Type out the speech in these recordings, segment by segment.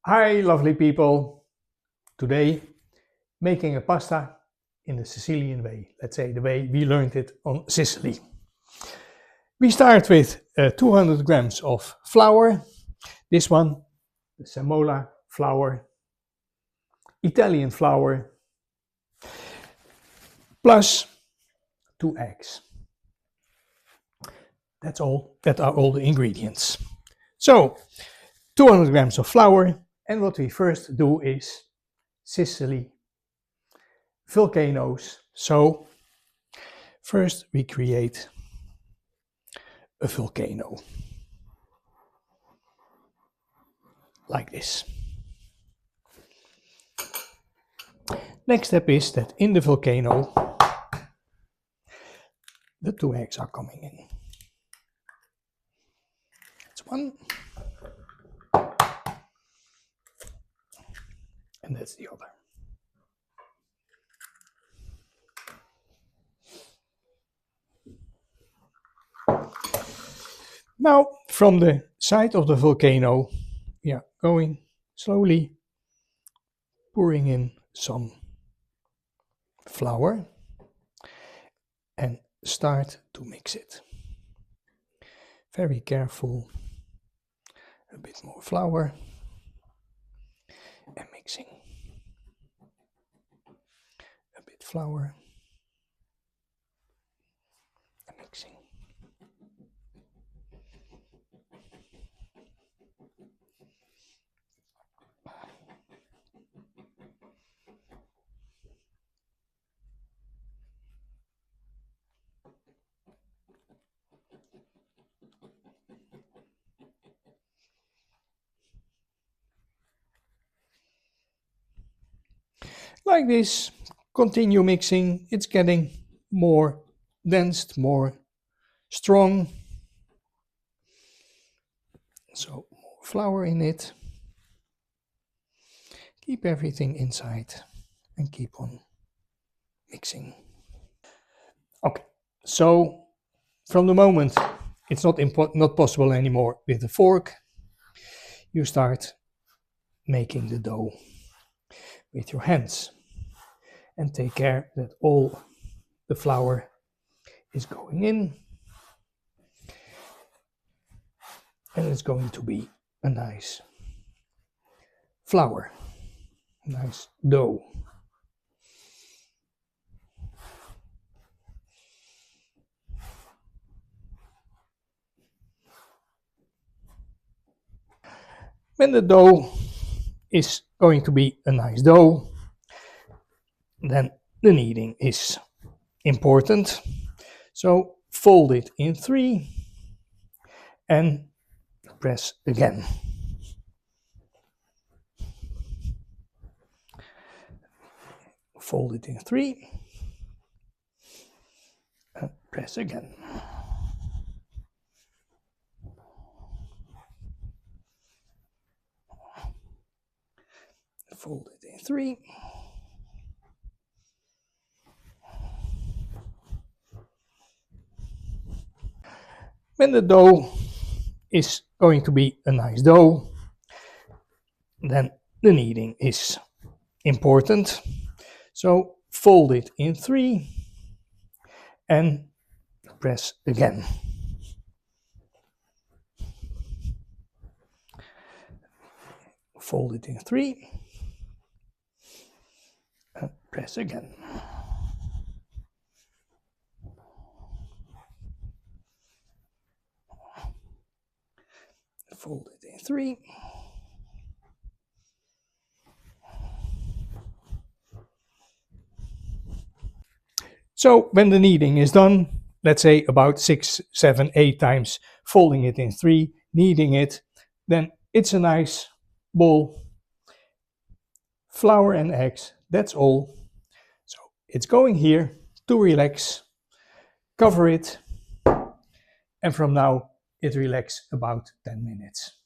Hi lovely people! Today making a pasta in the Sicilian way, let's say the way we learned it on Sicily. We start with 200 grams of flour, this one, the semola flour, Italian flour, plus 2 eggs. That are all the ingredients. So 200 grams of flour, and what we first do is Sicily volcanoes. So first we create a volcano like this. Next step is that in the volcano the 2 eggs are coming in. That's one, and that's the other. Now from the side of the volcano we are going slowly pouring in some flour and start to mix it. Very careful, a bit more flour and mixing. A bit flour and mixing. Like this, continue mixing, it's getting more dense, more strong. So more flour in it. Keep everything inside and keep on mixing. Okay, so from the moment it's not possible anymore with a fork, you start making the dough with your hands and take care that all the flour is going in, and it's going to be a nice flour, nice dough. When the dough is going to be a nice dough, then the kneading is important. So fold it in 3 and press again. Fold it in 3 and press again. Fold it in 3. When the dough is going to be a nice dough, then the kneading is important. So fold it in 3 and press again. Fold it in 3 and press again. Fold it in 3. So when the kneading is done, let's say about 6, 7, 8 times, folding it in 3, kneading it, then it's a nice ball. Flour and eggs, that's all. So it's going here to relax, cover it, and from now it relaxes about 10 minutes.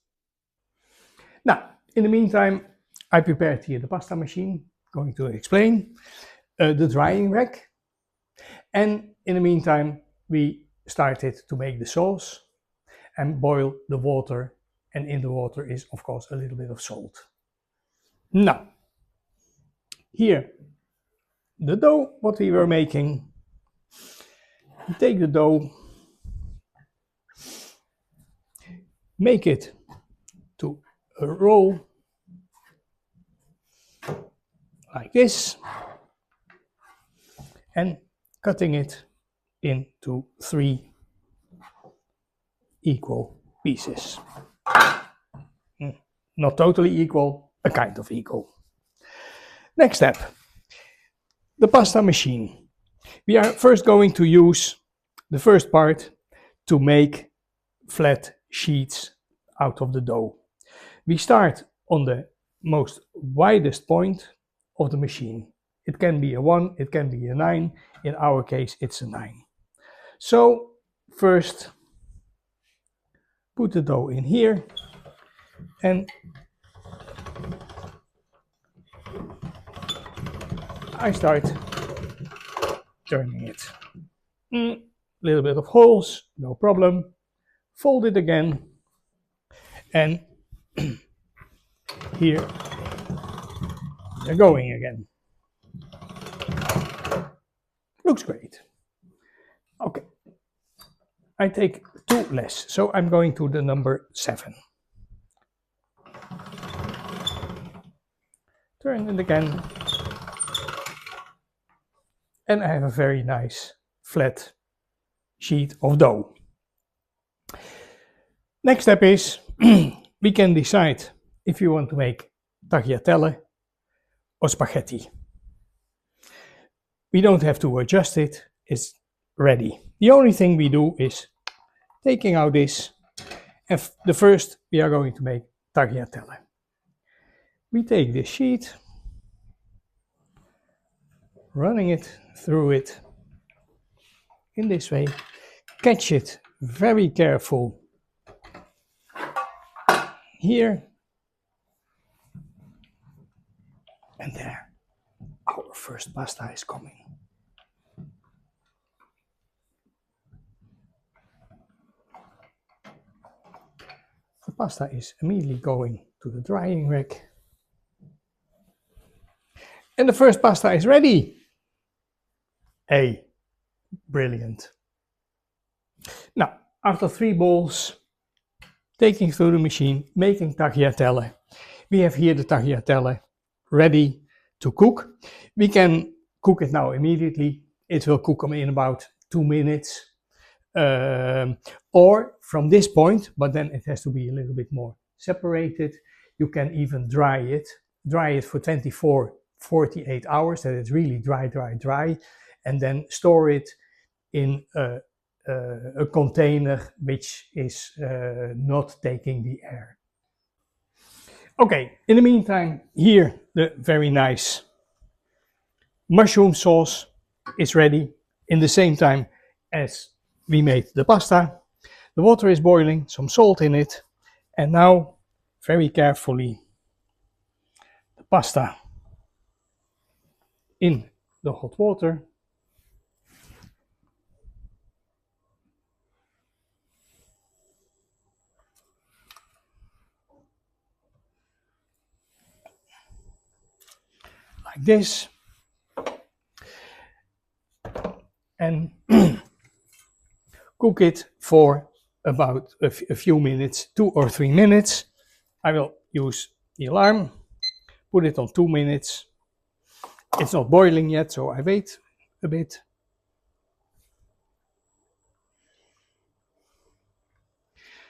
Now, in the meantime, I prepared here the pasta machine, going to explain, the drying rack, and in the meantime we started to make the sauce and boil the water, and in the water is of course a little bit of salt. Now, here, the dough, what we were making, you take the dough, make it to a roll like this, and cutting it into 3 equal pieces. Not totally equal, a kind of equal. Next step, the pasta machine. We are first going to use the first part to make flat sheets out of the dough. We start on the most widest point of the machine. It can be a 1, it can be a 9. In our case, it's a 9. So first, put the dough in here and I start turning it. Little bit of holes, no problem. Fold it again and here they're going again. Looks great. Okay, I take 2 less, so I'm going to the number 7. Turn it again. And I have a very nice flat sheet of dough. Next step is we can decide if you want to make tagliatelle or spaghetti. We don't have to adjust it, it's ready. The only thing we do is taking out this, and the first we are going to make tagliatelle. We take this sheet, running it through it in this way, catch it very careful here and there. Our first pasta is coming. The pasta is immediately going to the drying rack. And the first pasta is ready. Hey, brilliant. Now, after 3 bowls, taking through the machine, making tagliatelle. We have here the tagliatelle ready to cook. We can cook it now immediately. It will cook in about 2 minutes. Or from this point, but then it has to be a little bit more separated. You can even dry it for 24, 48 hours, that it's really dry, and then store it in a container which is not taking the air. Okay, in the meantime, here the very nice mushroom sauce is ready in the same time as we made the pasta. The water is boiling, some salt in it, and now very carefully the pasta in the hot water. Like this. And cook it for about a few minutes, 2 or 3 minutes. I will use the alarm, put it on 2 minutes. It's not boiling yet, so I wait a bit.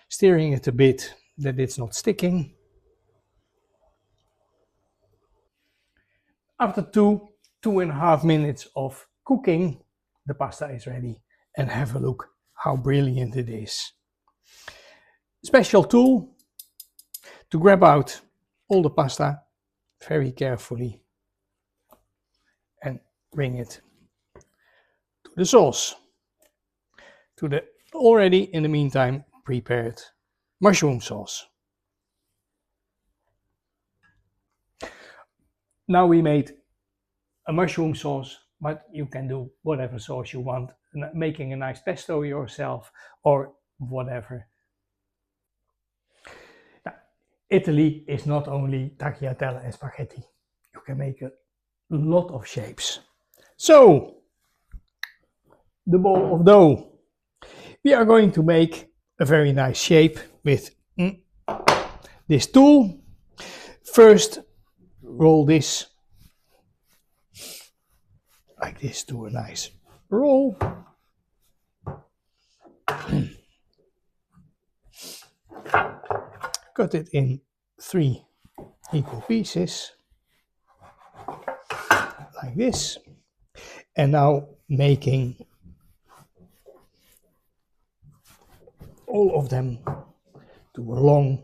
Stirring it a bit that it's not sticking. After 2.5 minutes of cooking, the pasta is ready, and have a look how brilliant it is. Special tool to grab out all the pasta very carefully and bring it to the sauce, to the already in the meantime prepared mushroom sauce. Now we made a mushroom sauce, but you can do whatever sauce you want, making a nice pesto yourself or whatever. Now, Italy is not only tagliatelle and spaghetti. You can make a lot of shapes. So, the ball of dough. We are going to make a very nice shape with this tool. First, roll this like this to a nice roll. Cut it in 3 equal pieces, like this. And now making all of them to a long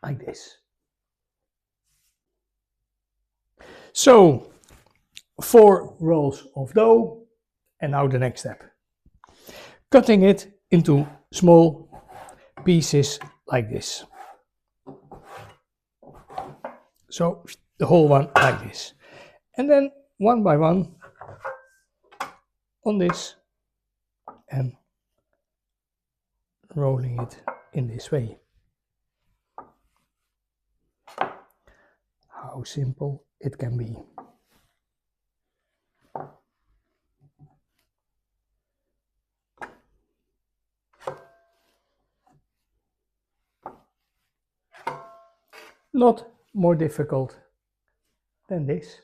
like this. So 4 rolls of dough, and now the next step. Cutting it into small pieces like this. So the whole one like this. And then one by one on this and rolling it in this way. How simple it can be. Not more difficult than this.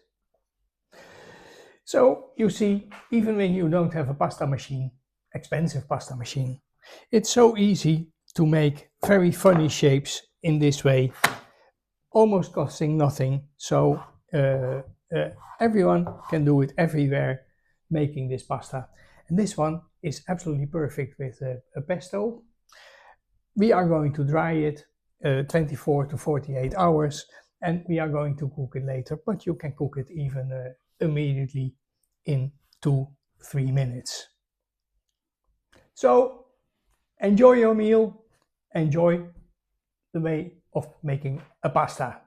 So you see, even when you don't have a pasta machine, expensive pasta machine, it's so easy to make very funny shapes in this way, almost costing nothing. So everyone can do it everywhere, making this pasta. And this one is absolutely perfect with a pesto. We are going to dry it 24 to 48 hours, and we are going to cook it later, but you can cook it even immediately in 2-3 minutes. So enjoy your meal, enjoy the way of making a pasta.